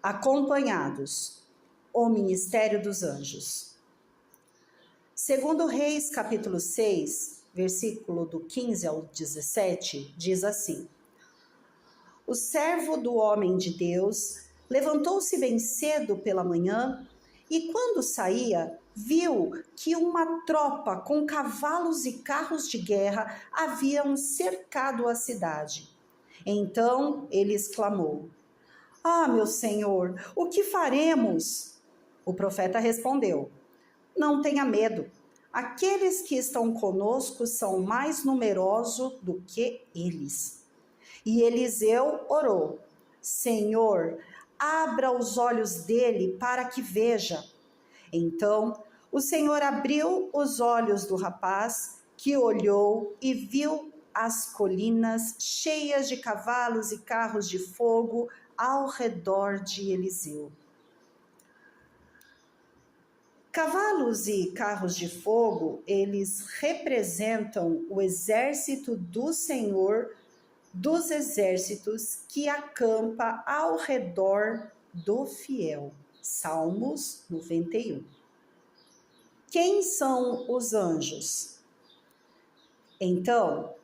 Acompanhados, o ministério dos anjos. Segundo Reis, capítulo 6, versículo do 15 ao 17, diz assim: O servo do homem de Deus levantou-se bem cedo pela manhã e, quando saía, viu que uma tropa com cavalos e carros de guerra haviam cercado a cidade. Então ele exclamou: Ah, meu senhor, o que faremos? O profeta respondeu: Não tenha medo. Aqueles que estão conosco são mais numerosos do que eles. E Eliseu orou: Senhor, abra os olhos dele para que veja. Então o Senhor abriu os olhos do rapaz, que olhou e viu as colinas cheias de cavalos e carros de fogo ao redor de Eliseu. Cavalos e carros de fogo, eles representam o exército do Senhor dos exércitos que acampa ao redor do fiel. Salmos 91. Quem são os anjos? Então,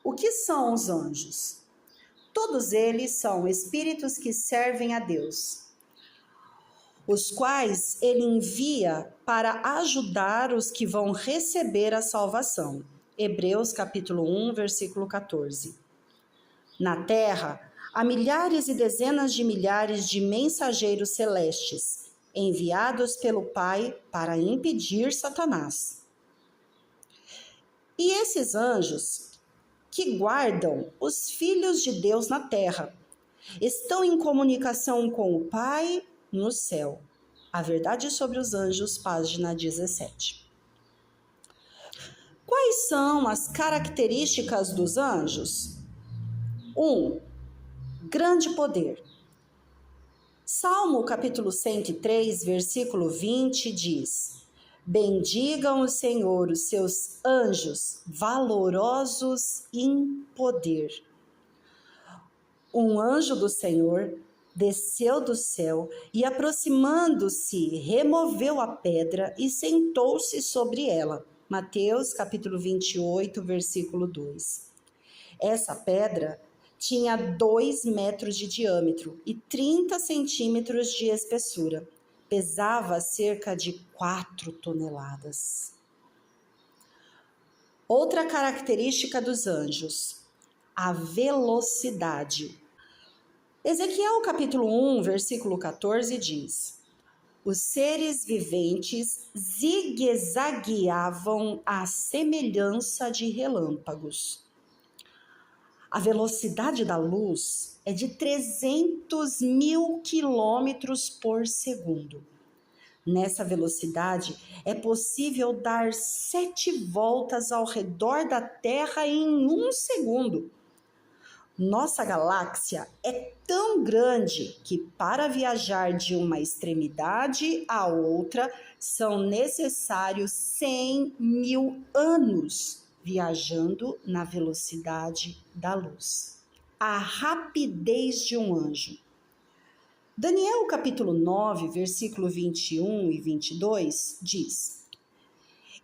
o que são os anjos? Todos eles são espíritos que servem a Deus, os quais ele envia para ajudar os que vão receber a salvação. Hebreus capítulo 1, versículo 14. Na terra, há milhares e dezenas de milhares de mensageiros celestes, enviados pelo Pai para impedir Satanás. E esses anjos, que guardam os filhos de Deus na terra, estão em comunicação com o Pai no céu. A verdade sobre os anjos, página 17. Quais são as características dos anjos? 1. Grande poder. Salmo capítulo 103, versículo 20 diz: Bendigam o Senhor os seus anjos, valorosos em poder. Um anjo do Senhor desceu do céu e, aproximando-se, removeu a pedra e sentou-se sobre ela. Mateus capítulo 28, versículo 2. Essa pedra tinha 2 metros de diâmetro e 30 centímetros de espessura. Pesava cerca de 4 toneladas. Outra característica dos anjos: a velocidade. Ezequiel capítulo 1, versículo 14 diz: Os seres viventes zigue-zagueavam à semelhança de relâmpagos. A velocidade da luz é de 300.000 quilômetros por segundo. Nessa velocidade, é possível dar 7 voltas ao redor da Terra em 1 segundo. Nossa galáxia é tão grande que, para viajar de uma extremidade à outra, são necessários 100.000 anos viajando na velocidade da luz. A rapidez de um anjo. Daniel capítulo 9, versículo 21 e 22 diz: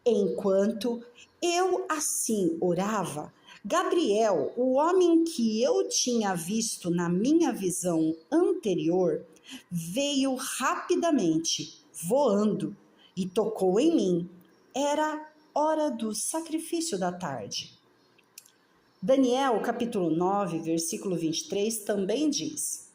Enquanto eu assim orava, Gabriel, o homem que eu tinha visto na minha visão anterior, veio rapidamente, voando, e tocou em mim. Era hora do sacrifício da tarde. Daniel, capítulo 9, versículo 23, também diz: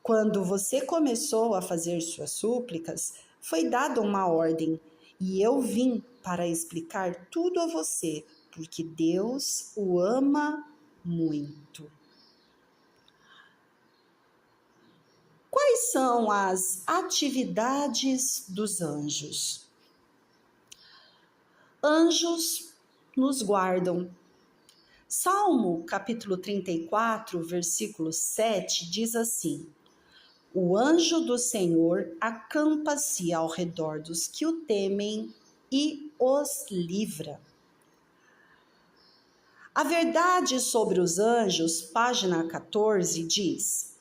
Quando você começou a fazer suas súplicas, foi dada uma ordem, e eu vim para explicar tudo a você, porque Deus o ama muito. Quais são as atividades dos anjos? Anjos nos guardam. Salmo capítulo 34, versículo 7 diz assim: O anjo do Senhor acampa-se ao redor dos que o temem e os livra. A verdade sobre os anjos, página 14, diz: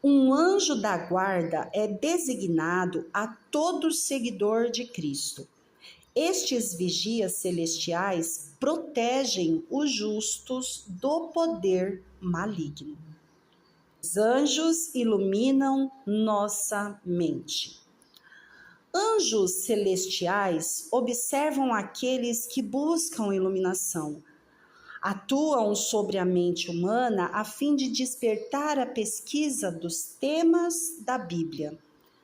Um anjo da guarda é designado a todo seguidor de Cristo. Estes vigias celestiais protegem os justos do poder maligno. Os anjos iluminam nossa mente. Anjos celestiais observam aqueles que buscam iluminação. Atuam sobre a mente humana a fim de despertar a pesquisa dos temas da Bíblia.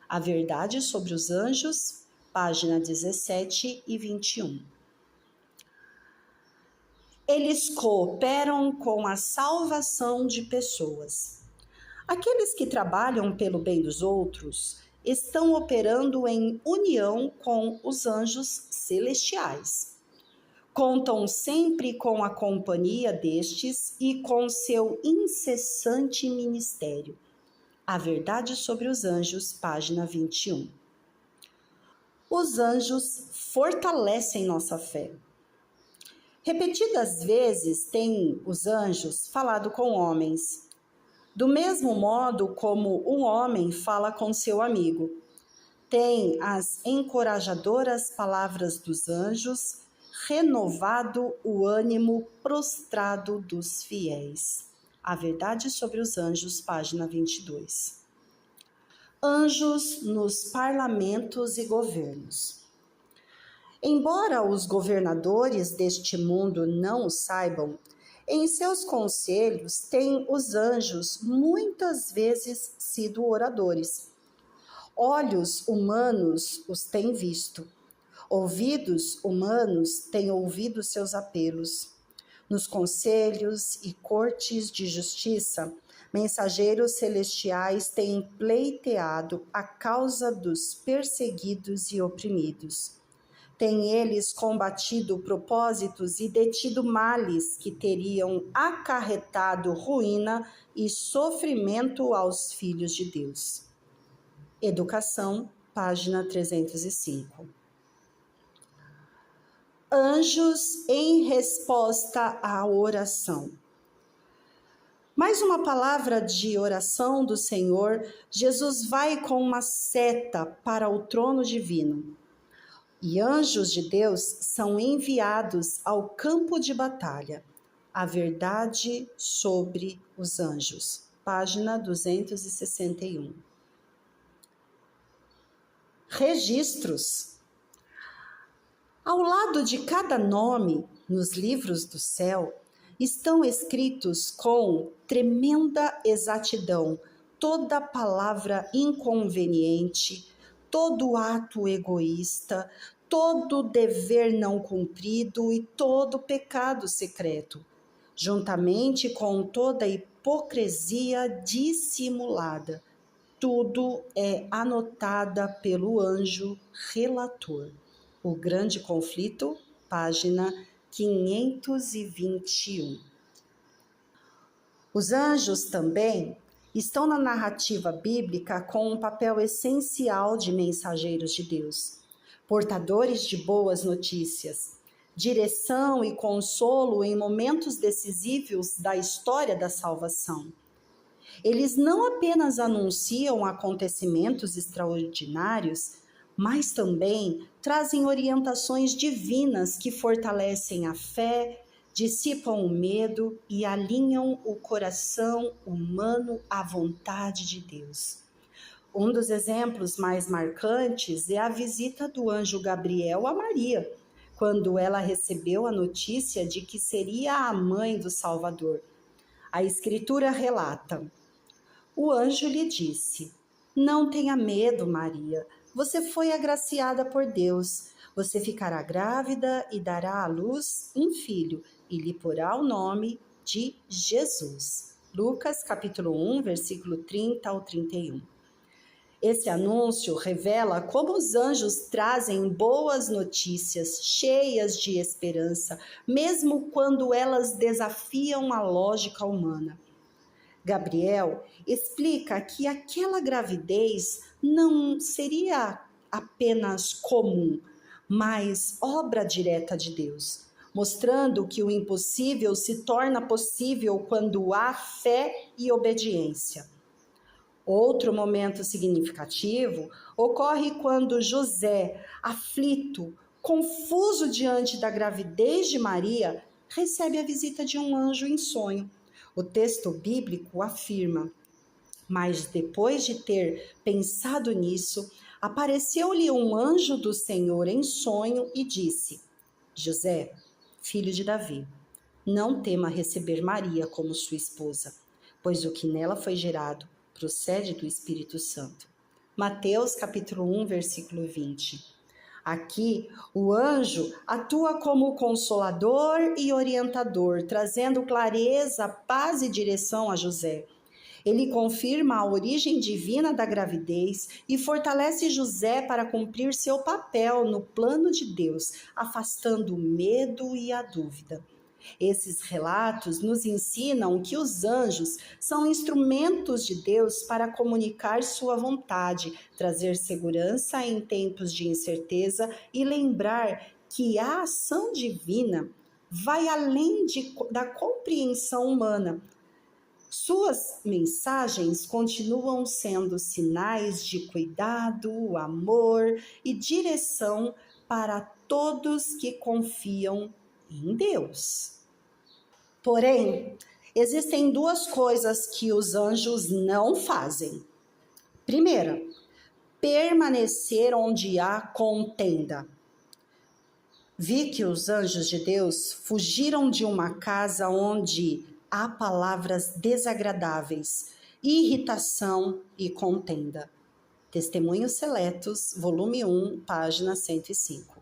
A verdade sobre os anjos, página 17 e 21. Eles cooperam com a salvação de pessoas. Aqueles que trabalham pelo bem dos outros estão operando em união com os anjos celestiais. Contam sempre com a companhia destes e com seu incessante ministério. A verdade sobre os anjos, página 21. Os anjos fortalecem nossa fé. Repetidas vezes têm os anjos falado com homens, do mesmo modo como um homem fala com seu amigo. Tem as encorajadoras palavras dos anjos renovado o ânimo prostrado dos fiéis. A verdade sobre os anjos, página 22. Anjos nos parlamentos e governos. Embora os governadores deste mundo não o saibam, em seus conselhos têm os anjos muitas vezes sido oradores. Olhos humanos os têm visto, ouvidos humanos têm ouvido seus apelos. Nos conselhos e cortes de justiça, mensageiros celestiais têm pleiteado a causa dos perseguidos e oprimidos. Têm eles combatido propósitos e detido males que teriam acarretado ruína e sofrimento aos filhos de Deus. Educação, página 305. Anjos em resposta à oração. Mais uma palavra de oração do Senhor, Jesus vai com uma seta para o trono divino. E anjos de Deus são enviados ao campo de batalha. A verdade sobre os anjos. Página 261. Registros. Ao lado de cada nome, nos livros do céu, estão escritos com tremenda exatidão toda palavra inconveniente, todo ato egoísta, todo dever não cumprido e todo pecado secreto, juntamente com toda hipocrisia dissimulada. Tudo é anotada pelo anjo relator. O Grande Conflito, página 521. Os anjos também estão na narrativa bíblica com um papel essencial de mensageiros de Deus, portadores de boas notícias, direção e consolo em momentos decisivos da história da salvação. Eles não apenas anunciam acontecimentos extraordinários, mas também trazem orientações divinas que fortalecem a fé, dissipam o medo e alinham o coração humano à vontade de Deus. Um dos exemplos mais marcantes é a visita do anjo Gabriel a Maria, quando ela recebeu a notícia de que seria a mãe do Salvador. A Escritura relata: o anjo lhe disse: não tenha medo, Maria, você foi agraciada por Deus. Você ficará grávida e dará à luz um filho, e lhe porá o nome de Jesus. Lucas, capítulo 1, versículo 30 ao 31. Esse anúncio revela como os anjos trazem boas notícias, cheias de esperança, mesmo quando elas desafiam a lógica humana. Gabriel explica que aquela gravidez não seria apenas comum, mas obra direta de Deus, mostrando que o impossível se torna possível quando há fé e obediência. Outro momento significativo ocorre quando José, aflito, confuso diante da gravidez de Maria, recebe a visita de um anjo em sonho. O texto bíblico afirma: mas depois de ter pensado nisso, apareceu-lhe um anjo do Senhor em sonho e disse: José, filho de Davi, não tema receber Maria como sua esposa, pois o que nela foi gerado procede do Espírito Santo. Mateus capítulo 1, versículo 20. Aqui, o anjo atua como consolador e orientador, trazendo clareza, paz e direção a José. Ele confirma a origem divina da gravidez e fortalece José para cumprir seu papel no plano de Deus, afastando o medo e a dúvida. Esses relatos nos ensinam que os anjos são instrumentos de Deus para comunicar sua vontade, trazer segurança em tempos de incerteza e lembrar que a ação divina vai além da compreensão humana. Suas mensagens continuam sendo sinais de cuidado, amor e direção para todos que confiam em Deus. Porém, existem duas coisas que os anjos não fazem. Primeira, permanecer onde há contenda. Vi que os anjos de Deus fugiram de uma casa onde há palavras desagradáveis, irritação e contenda. Testemunhos Seletos, volume 1, página 105.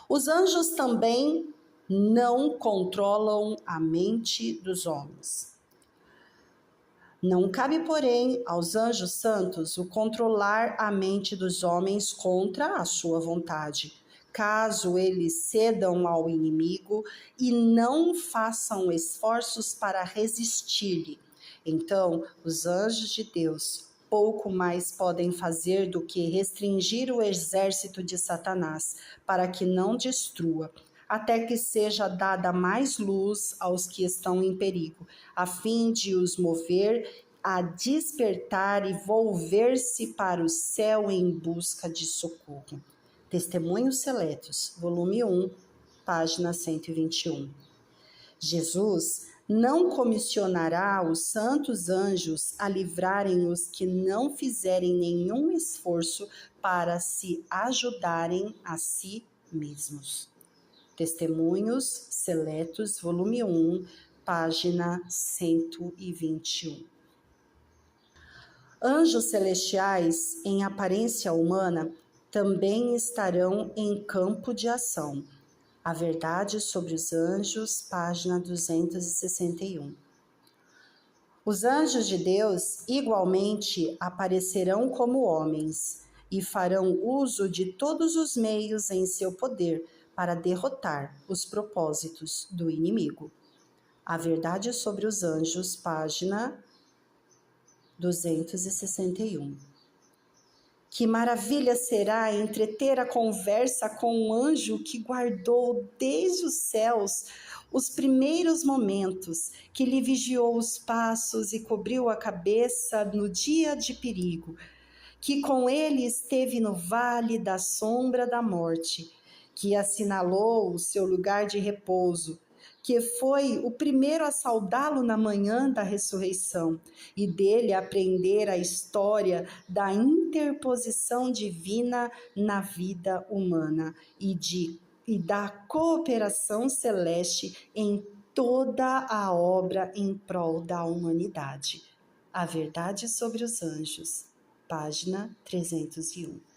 Os anjos também não controlam a mente dos homens. Não cabe, porém, aos anjos santos o controlar a mente dos homens contra a sua vontade, caso eles cedam ao inimigo e não façam esforços para resistir-lhe. Então, os anjos de Deus pouco mais podem fazer do que restringir o exército de Satanás, para que não destrua, até que seja dada mais luz aos que estão em perigo, a fim de os mover a despertar e volver-se para o céu em busca de socorro. Testemunhos Seletos, volume 1, página 121. Jesus não comissionará os santos anjos a livrarem os que não fizerem nenhum esforço para se ajudarem a si mesmos. Testemunhos Seletos, volume 1, página 121. Anjos celestiais, em aparência humana, também estarão em campo de ação. A Verdade sobre os Anjos, página 261. Os anjos de Deus igualmente aparecerão como homens e farão uso de todos os meios em seu poder para derrotar os propósitos do inimigo. A Verdade sobre os Anjos, página 261. Que maravilha será entreter a conversa com um anjo que guardou desde os céus os primeiros momentos, que lhe vigiou os passos e cobriu a cabeça no dia de perigo, que com ele esteve no vale da sombra da morte, que assinalou o seu lugar de repouso, que foi o primeiro a saudá-lo na manhã da ressurreição, e dele aprender a história da interposição divina na vida humana e da cooperação celeste em toda a obra em prol da humanidade. A Verdade sobre os Anjos, página 301.